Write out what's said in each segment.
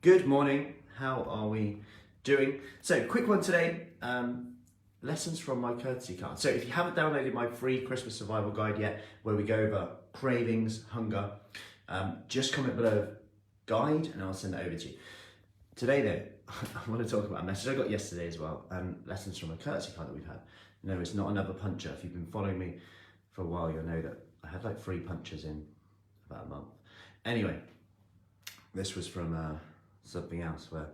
Good morning, how are we doing? So, quick one today, lessons from my courtesy card. So if you haven't downloaded my free Christmas survival guide yet, where we go over cravings, hunger, just comment below guide and I'll send it over to you. Today though, I want to talk about a message I got yesterday as well, and lessons from a courtesy card that we've had. No, it's not another puncher. If you've been following me for a while, you'll know that I had like 3 punchers in about a month. Anyway, this was from something else where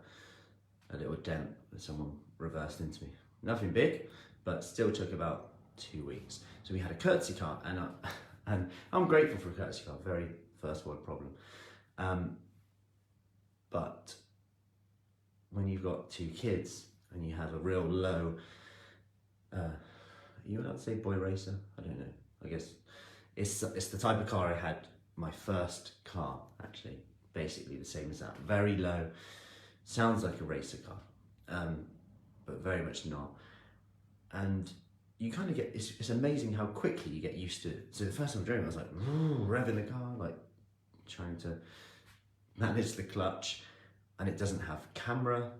a little dent that someone reversed into me. Nothing big, but still took about 2 weeks. So we had a courtesy card, and I'm grateful for a courtesy card, very first world problem. But when you've got 2 kids and you have a real low, are you allowed to say boy racer? I don't know. I guess it's the type of car I had my first car, actually. Basically the same as that, very low, sounds like a racer car, but very much not. And you kind of get, it's amazing how quickly you get used to it. So the first time I drove, I was like, revving the car, like trying to manage the clutch, and it doesn't have a camera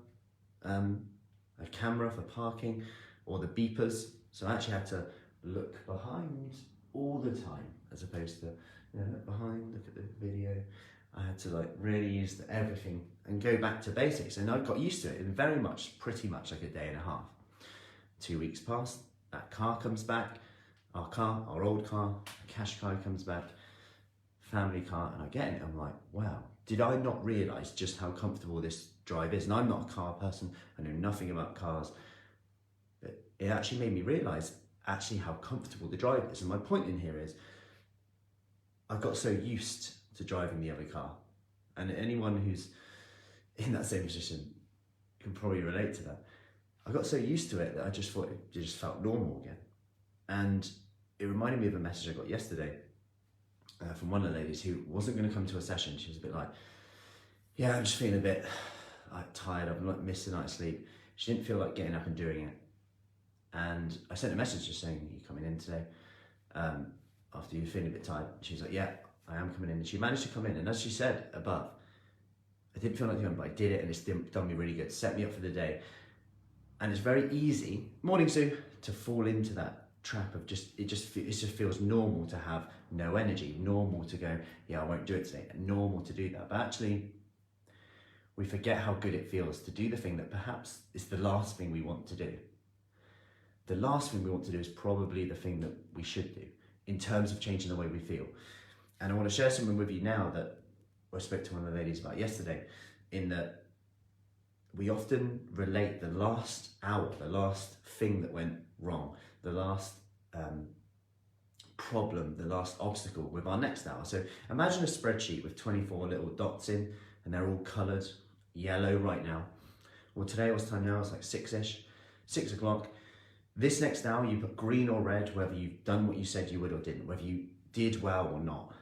for parking, or the beepers. So I actually had to look behind all the time, as opposed to, look behind, look at the video. I had to like really use everything and go back to basics, and I got used to it in pretty much like a day and a half. 2 weeks passed, that car comes back, our old car, Qashqai comes back, family car, and I get in it, I'm like, wow, did I not realise just how comfortable this drive is? And I'm not a car person, I know nothing about cars, but it actually made me realise actually how comfortable the drive is. And my point in here is, I got so used to driving the other car, and anyone who's in that same position can probably relate to that. I got so used to it that I just thought it just felt normal again. And it reminded me of a message I got yesterday from one of the ladies who wasn't going to come to a session. She was a bit like, yeah, I'm just feeling a bit like tired, I'm like missing a night's sleep. She didn't feel like getting up and doing it. And I sent a message just saying, are you coming in today? After you're feeling a bit tired. She was like, yeah, I am coming in. And she managed to come in, and as she said above, I didn't feel like doing it, but I did it, and it's done me really good, set me up for the day. And it's very easy, morning Sue, to fall into that trap of it just feels normal to have no energy, normal to go, yeah, I won't do it today, and normal to do that. But actually, we forget how good it feels to do the thing that perhaps is the last thing we want to do. The last thing we want to do is probably the thing that we should do in terms of changing the way we feel. And I want to share something with you now that I spoke to one of the ladies about yesterday, in that we often relate the last hour, the last thing that went wrong, the last problem, the last obstacle with our next hour. So imagine a spreadsheet with 24 little dots in, and they're all coloured yellow right now. Well, today, what's time now? It's like 6-ish, 6 o'clock. This next hour, you put green or red, whether you've done what you said you would or didn't, whether you did well or not.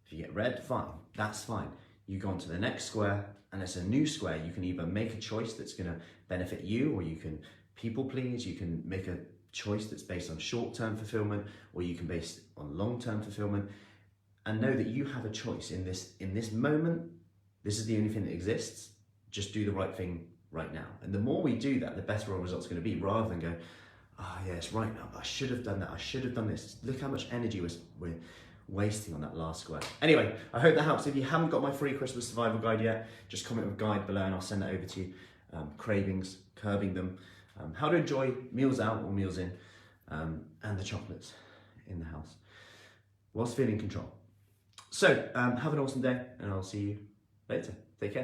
If you get red, fine, that's fine. You go on to the next square, and it's a new square. You can either make a choice that's gonna benefit you, or you can people please, you can make a choice that's based on short-term fulfillment, or you can base on long-term fulfillment, and know that you have a choice in this moment. This is the only thing that exists. Just do the right thing right now. And the more we do that, the better our results are gonna be, rather than go, yeah, it's right now, but I should have done that, I should have done this. Look how much energy we're wasting on that last square. Anyway, I hope that helps. If you haven't got my free Christmas survival guide yet, just comment with guide below and I'll send that over to you. Cravings, curbing them, how to enjoy meals out or meals in, and the chocolates in the house whilst feeling control. So have an awesome day, and I'll see you later. Take care.